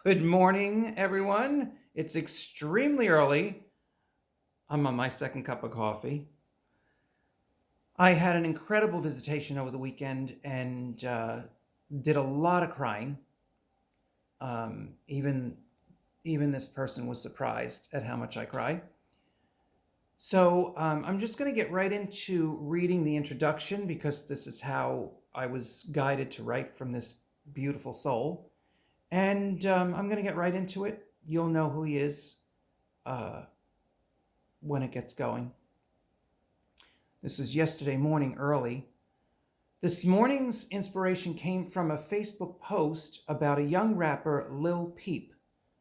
Good morning, everyone. It's extremely early. I'm on my second cup of coffee. I had an incredible visitation over the weekend and did a lot of crying. Even this person was surprised at how much I cry. So I'm just going to get right into reading the introduction because this is how I was guided to write from this beautiful soul. And I'm going to get right into it. You'll know who he is uh, when it gets going. This is yesterday morning early. This morning's inspiration came from a Facebook post about a young rapper, Lil Peep,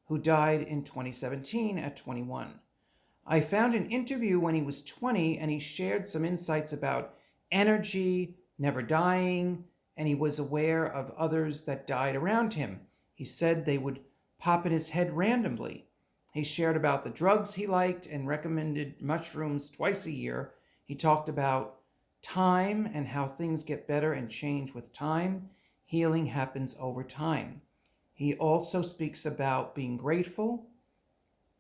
who died in 2017 at 21. I found an interview when he was 20 and he shared some insights about energy, never dying, and he was aware of others that died around him. He said they would pop in his head randomly. He shared about the drugs he liked and recommended mushrooms twice a year. He talked about time and how things get better and change with time. Healing happens over time. He also speaks about being grateful.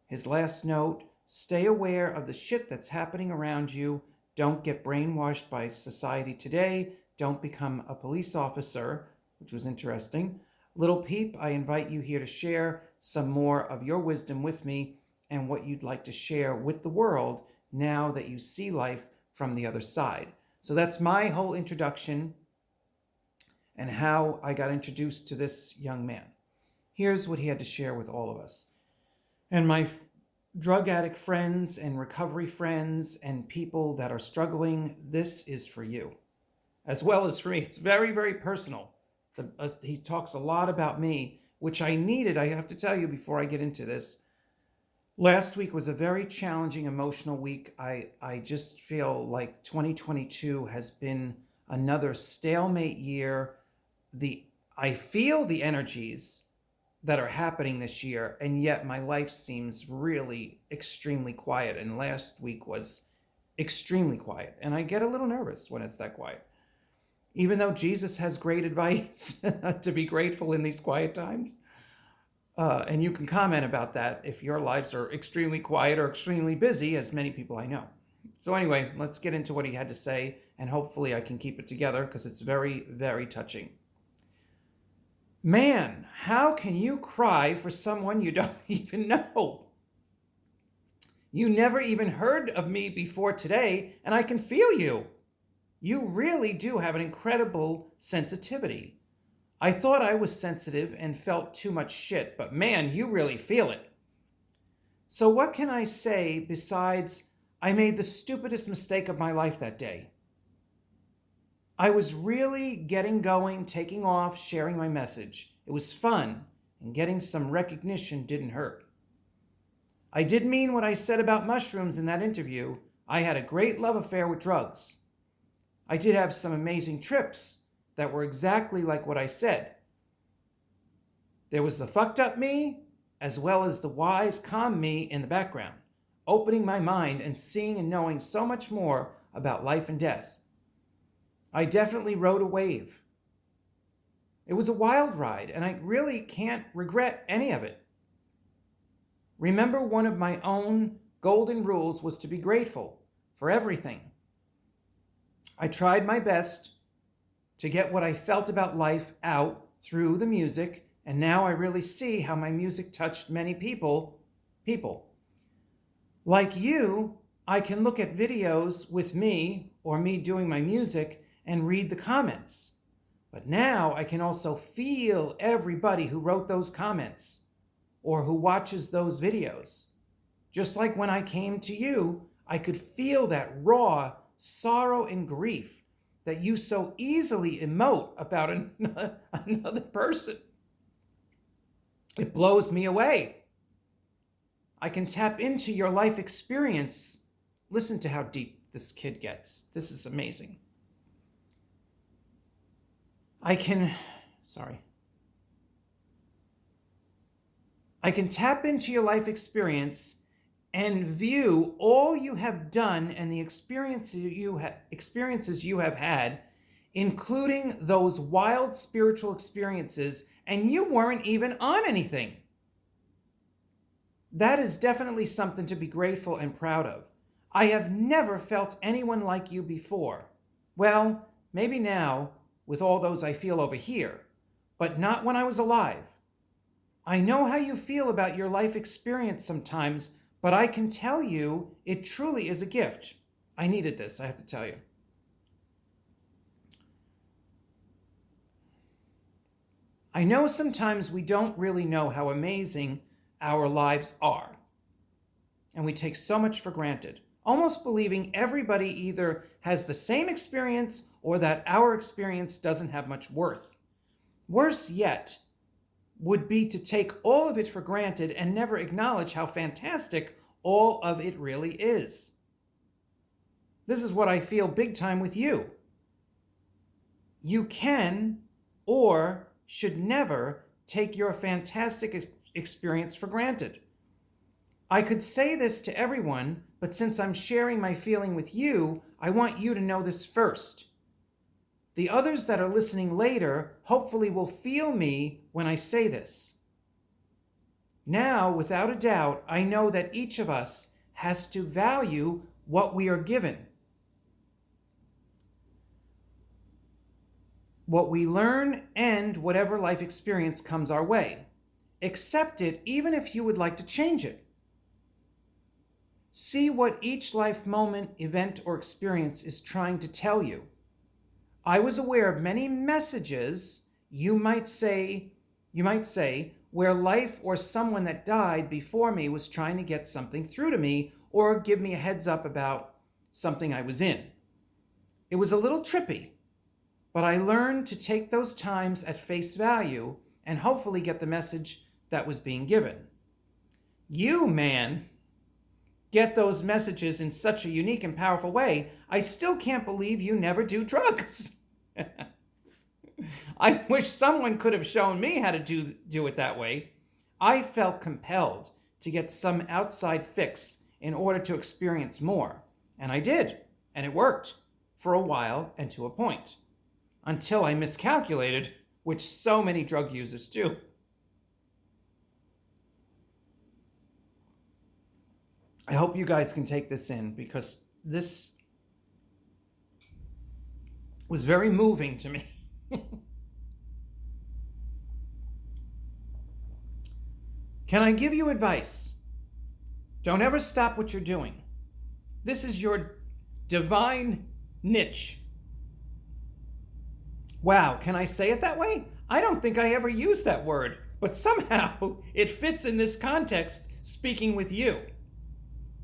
His last note: stay aware of the shit that's happening around you. Don't get brainwashed by society today. Don't become a police officer, which was interesting. Little Peep, I invite you here to share some more of your wisdom with me and what you'd like to share with the world now that you see life from the other side. So that's my whole introduction and how I got introduced to this young man. Here's what he had to share with all of us. And my drug addict friends and recovery friends and people that are struggling, this is for you, as well as for me. It's very, very personal. He talks a lot about me, which I needed, I have to tell you before I get into this. Last week was a very challenging, emotional week. I just feel like 2022 has been another stalemate year. I feel the energies that are happening this year, and yet my life seems really extremely quiet. And last week was extremely quiet, and I get a little nervous when it's that quiet. Even though Jesus has great advice to be grateful in these quiet times. And you can comment about that if your lives are extremely quiet or extremely busy, as many people I know. So anyway, let's get into what he had to say, and hopefully I can keep it together because it's very, very touching. Man, how can you cry for someone you don't even know? You never even heard of me before today, and I can feel you. You really do have an incredible sensitivity. I thought I was sensitive and felt too much shit, but man, you really feel it. So what can I say besides I made the stupidest mistake of my life that day? I was really getting going, taking off, sharing my message. It was fun, and getting some recognition didn't hurt. I did mean what I said about mushrooms in that interview. I had a great love affair with drugs. I did have some amazing trips that were exactly like what I said. There was the fucked up me, as well as the wise, calm me in the background, opening my mind and seeing and knowing so much more about life and death. I definitely rode a wave. It was a wild ride, and I really can't regret any of it. Remember, one of my own golden rules was to be grateful for everything. I tried my best to get what I felt about life out through the music, and now I really see how my music touched many people. Like you, I can look at videos with me or me doing my music and read the comments. But now I can also feel everybody who wrote those comments or who watches those videos. Just like when I came to you, I could feel that raw sorrow and grief that you so easily emote about another person. It blows me away. I can tap into your life experience. Listen to how deep this kid gets. This is amazing. I can tap into your life experience and view all you have done and the experiences you have had, including those wild spiritual experiences, and you weren't even on anything. That is definitely something to be grateful and proud of. I have never felt anyone like you before. Well, maybe now, with all those I feel over here, but not when I was alive. I know how you feel about your life experience sometimes, but I can tell you it truly is a gift. I needed this, I have to tell you. I know sometimes we don't really know how amazing our lives are, and we take so much for granted, almost believing everybody either has the same experience or that our experience doesn't have much worth. Worse yet would be to take all of it for granted and never acknowledge how fantastic all of it really is. This is what I feel big time with you. You can or should never take your fantastic experience for granted. I could say this to everyone, but since I'm sharing my feeling with you, I want you to know this first. The others that are listening later hopefully will feel me when I say this. Now, without a doubt, I know that each of us has to value what we are given. What we learn and whatever life experience comes our way. Accept it even if you would like to change it. See what each life moment, event, or experience is trying to tell you. I was aware of many messages you might say, where life or someone that died before me was trying to get something through to me or give me a heads up about something I was in. It was a little trippy, but I learned to take those times at face value and hopefully get the message that was being given. You, man, get those messages in such a unique and powerful way, I still can't believe you never do drugs. I wish someone could have shown me how to do it that way. I felt compelled to get some outside fix in order to experience more. And I did. And it worked for a while and to a point. Until I miscalculated, which so many drug users do. I hope you guys can take this in because this was very moving to me. Can I give you advice? Don't ever stop what you're doing. This is your divine niche. Wow, can I say it that way? I don't think I ever used that word, but somehow it fits in this context speaking with you.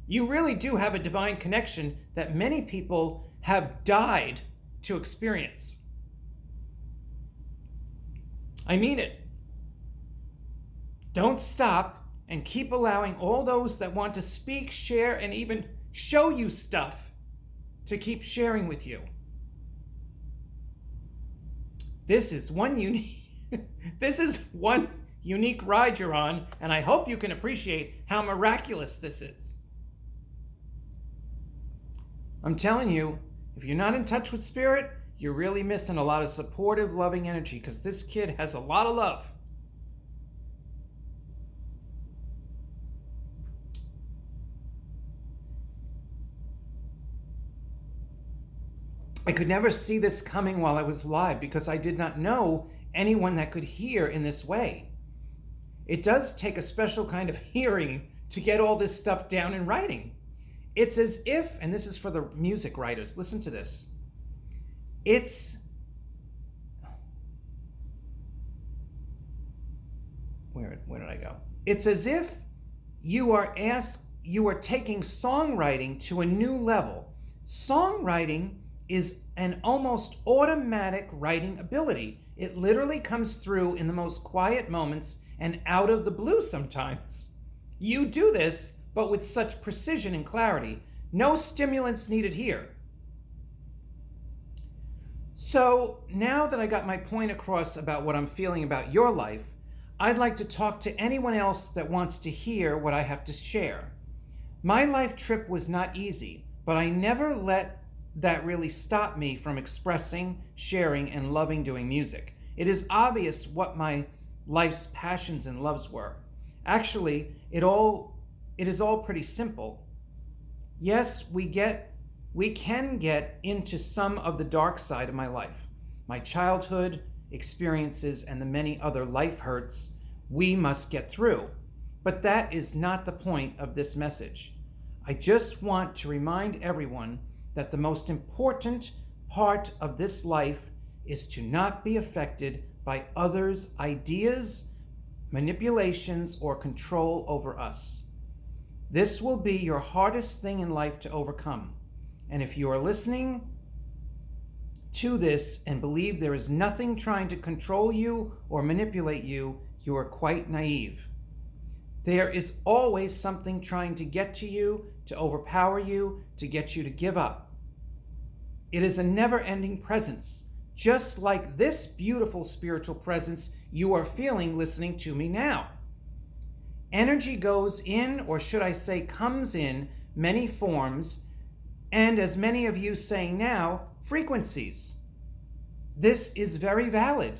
You really do have a divine connection that many people have died to experience. I mean it. Don't stop and keep allowing all those that want to speak, share, and even show you stuff to keep sharing with you. This is one unique ride you're on, and I hope you can appreciate how miraculous this is. I'm telling you, if you're not in touch with spirit, you're really missing a lot of supportive, loving energy because this kid has a lot of love. I could never see this coming while I was alive because I did not know anyone that could hear in this way. It does take a special kind of hearing to get all this stuff down in writing. It's as if, and this is for the music writers, listen to this. Where did I go? It's as if you are taking songwriting to a new level. Songwriting is an almost automatic writing ability. It literally comes through in the most quiet moments and out of the blue sometimes. You do this, but with such precision and clarity. No stimulants needed here. So now that I got my point across about what I'm feeling about your life, I'd like to talk to anyone else that wants to hear what I have to share. My life trip was not easy, but I never let that really stop me from expressing, sharing, and loving doing music. It is obvious what my life's passions and loves were. Actually, it all it is all pretty simple. Yes, we can get into some of the dark side of my life, my childhood experiences, and the many other life hurts we must get through. But that is not the point of this message. I just want to remind everyone that the most important part of this life is to not be affected by others' ideas, manipulations, or control over us. This will be your hardest thing in life to overcome. And if you are listening to this and believe there is nothing trying to control you or manipulate you, you are quite naive. There is always something trying to get to you, to overpower you, to get you to give up. It is a never-ending presence, just like this beautiful spiritual presence you are feeling listening to me now. Energy goes in, or should I say comes in, many forms, and as many of you say now, frequencies. This is very valid.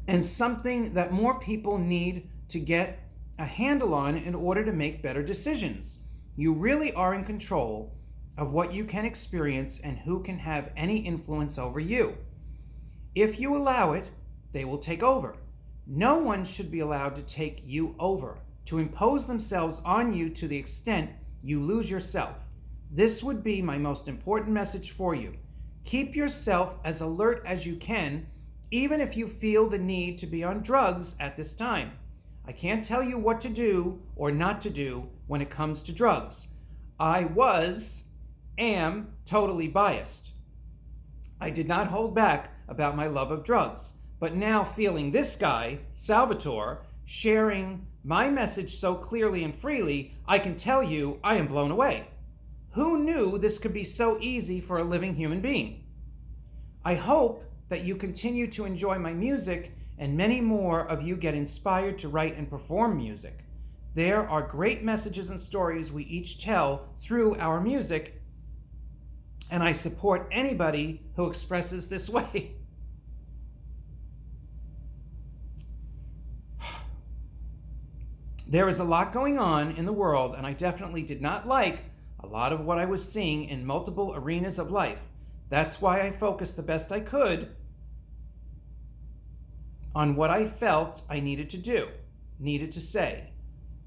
And something that more people need to get a handle on in order to make better decisions. You really are in control of what you can experience and who can have any influence over you. If you allow it, they will take over. No one should be allowed to take you over, to impose themselves on you to the extent you lose yourself. This would be my most important message for you. Keep yourself as alert as you can, even if you feel the need to be on drugs at this time. I can't tell you what to do or not to do when it comes to drugs. I am totally biased. I did not hold back about my love of drugs, but now feeling this guy, Salvatore, sharing my message so clearly and freely, I can tell you I am blown away. Who knew this could be so easy for a living human being? I hope that you continue to enjoy my music and many more of you get inspired to write and perform music. There are great messages and stories we each tell through our music, and I support anybody who expresses this way. There is a lot going on in the world, and I definitely did not like a lot of what I was seeing in multiple arenas of life. That's why I focused the best I could on what I felt I needed to do, needed to say.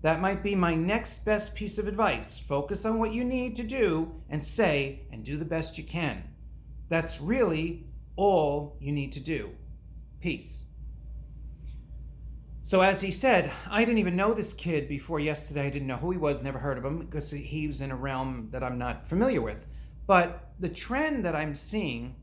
That might be my next best piece of advice. Focus on what you need to do and say, and do the best you can. That's really all you need to do. Peace. So as he said, I didn't even know this kid before yesterday. I didn't know who he was, never heard of him, because he was in a realm that I'm not familiar with. But the trend that I'm seeing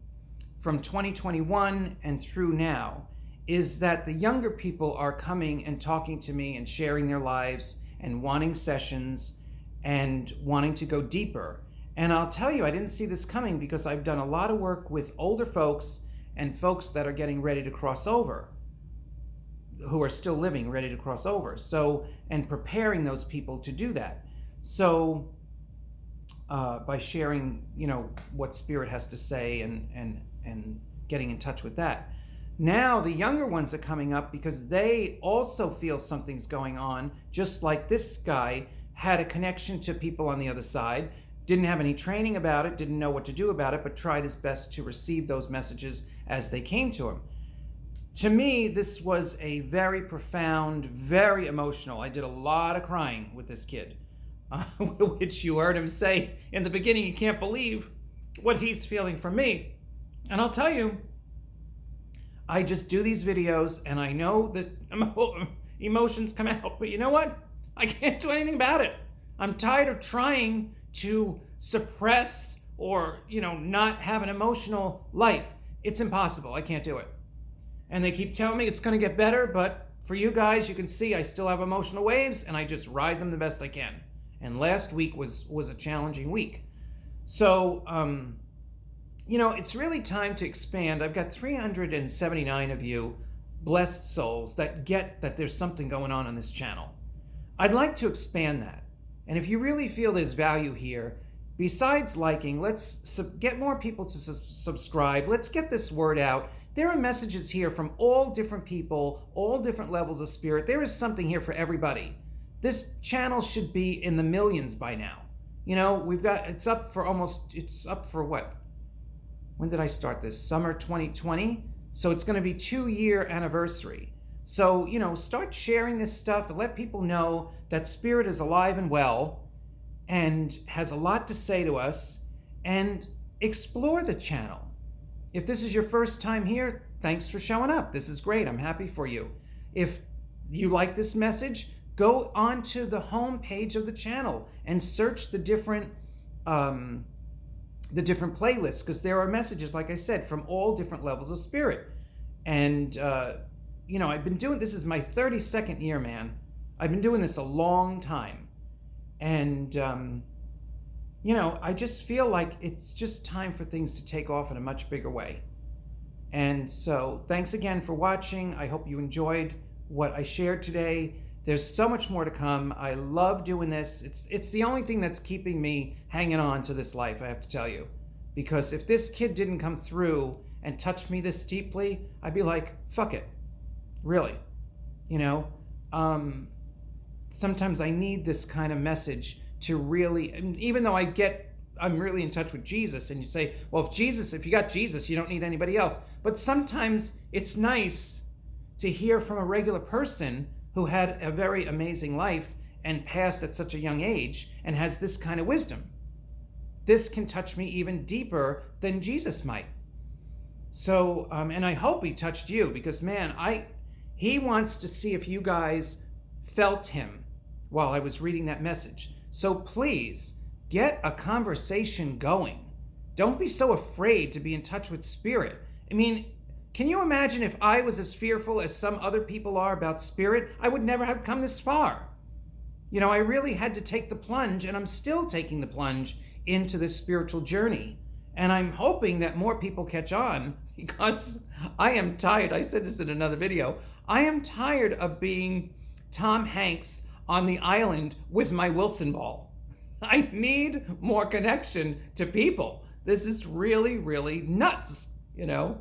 from 2021 and through now is that the younger people are coming and talking to me and sharing their lives and wanting sessions and wanting to go deeper. And I'll tell you, I didn't see this coming because I've done a lot of work with older folks and folks that are getting ready to cross over, who are still living, ready to cross over. So, and preparing those people to do that. So, by sharing, what Spirit has to say and getting in touch with that. Now the younger ones are coming up because they also feel something's going on, just like this guy had a connection to people on the other side, didn't have any training about it, didn't know what to do about it, but tried his best to receive those messages as they came to him. To me, this was a very profound, very emotional. I did a lot of crying with this kid, which you heard him say in the beginning, you can't believe what he's feeling from me. And I'll tell you, I just do these videos and I know that emotions come out, but you know what? I can't do anything about it. I'm tired of trying to suppress or, not have an emotional life. It's impossible. I can't do it. And they keep telling me it's going to get better, but for you guys, you can see I still have emotional waves and I just ride them the best I can. And last week was a challenging week. So, it's really time to expand. I've got 379 of you blessed souls that get that there's something going on this channel. I'd like to expand that. And if you really feel there's value here, besides liking, let's get more people to subscribe. Let's get this word out. There are messages here from all different people, all different levels of spirit. There is something here for everybody. This channel should be in the millions by now. You know, it's up for what? When did I start this? Summer 2020? So it's going to be 2-year anniversary. So, you know, start sharing this stuff and let people know that spirit is alive and well and has a lot to say to us, and explore the channel. If this is your first time here, thanks for showing up. This is great. I'm happy for you. If you like this message, go onto the home page of the channel and search the different playlists, because there are messages, like I said, from all different levels of spirit. And you know, I've been doing this is my 32nd year, man. I've been doing this a long time, and you know, I just feel like it's just time for things to take off in a much bigger way. And so, thanks again for watching. I hope you enjoyed what I shared today. There's so much more to come. I love doing this. It's the only thing that's keeping me hanging on to this life, I have to tell you. Because if this kid didn't come through and touch me this deeply, I'd be like, fuck it. Really. You know? Sometimes I need this kind of message to really, and even though I'm really in touch with Jesus, and you say, well, if you got Jesus, you don't need anybody else. But sometimes it's nice to hear from a regular person who had a very amazing life and passed at such a young age and has this kind of wisdom. This can touch me even deeper than Jesus might. So, and I hope he touched you, because man, he wants to see if you guys felt him while I was reading that message. So please, get a conversation going. Don't be so afraid to be in touch with spirit. I mean, can you imagine if I was as fearful as some other people are about spirit? I would never have come this far. You know, I really had to take the plunge, and I'm still taking the plunge into this spiritual journey. And I'm hoping that more people catch on, because I am tired. I said this in another video. I am tired of being Tom Hanks on the island with my Wilson ball. I need more connection to people. This is really, really nuts, you know?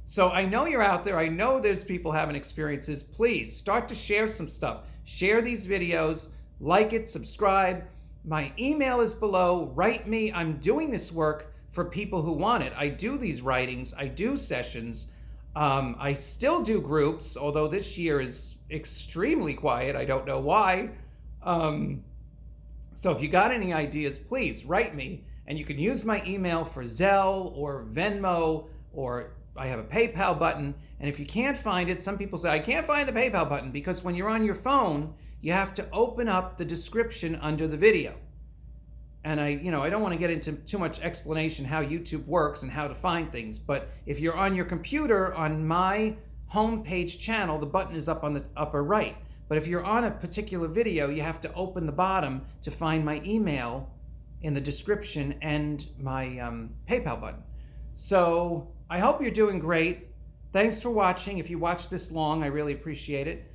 So I know you're out there. I know there's people having experiences. Please start to share some stuff. Share these videos, like it, subscribe. My email is below. Write me. I'm doing this work for people who want it. I do these writings. I do sessions. I still do groups, although this year is extremely quiet. I don't know why. So if you got any ideas, please write me. And you can use my email for Zelle or Venmo, or I have a PayPal button. And if you can't find it, some people say, I can't find the PayPal button, because when you're on your phone, you have to open up the description under the video. And I don't want to get into too much explanation how YouTube works and how to find things. But if you're on your computer, on my homepage channel, the button is up on the upper right. But if you're on a particular video, you have to open the bottom to find my email in the description and my PayPal button. So I hope you're doing great. Thanks for watching. If you watched this long, I really appreciate it.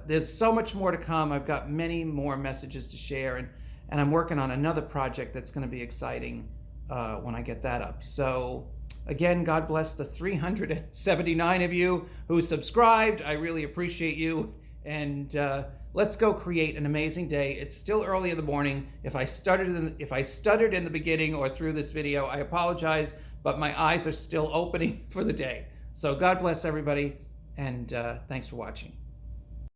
There's so much more to come. I've got many more messages to share, and I'm working on another project that's going to be exciting when I get that up. So again, God bless the 379 of you who subscribed. I really appreciate you. And let's go create an amazing day. It's still early in the morning. If I stuttered in the beginning or through this video, I apologize, but my eyes are still opening for the day. So God bless everybody, and thanks for watching.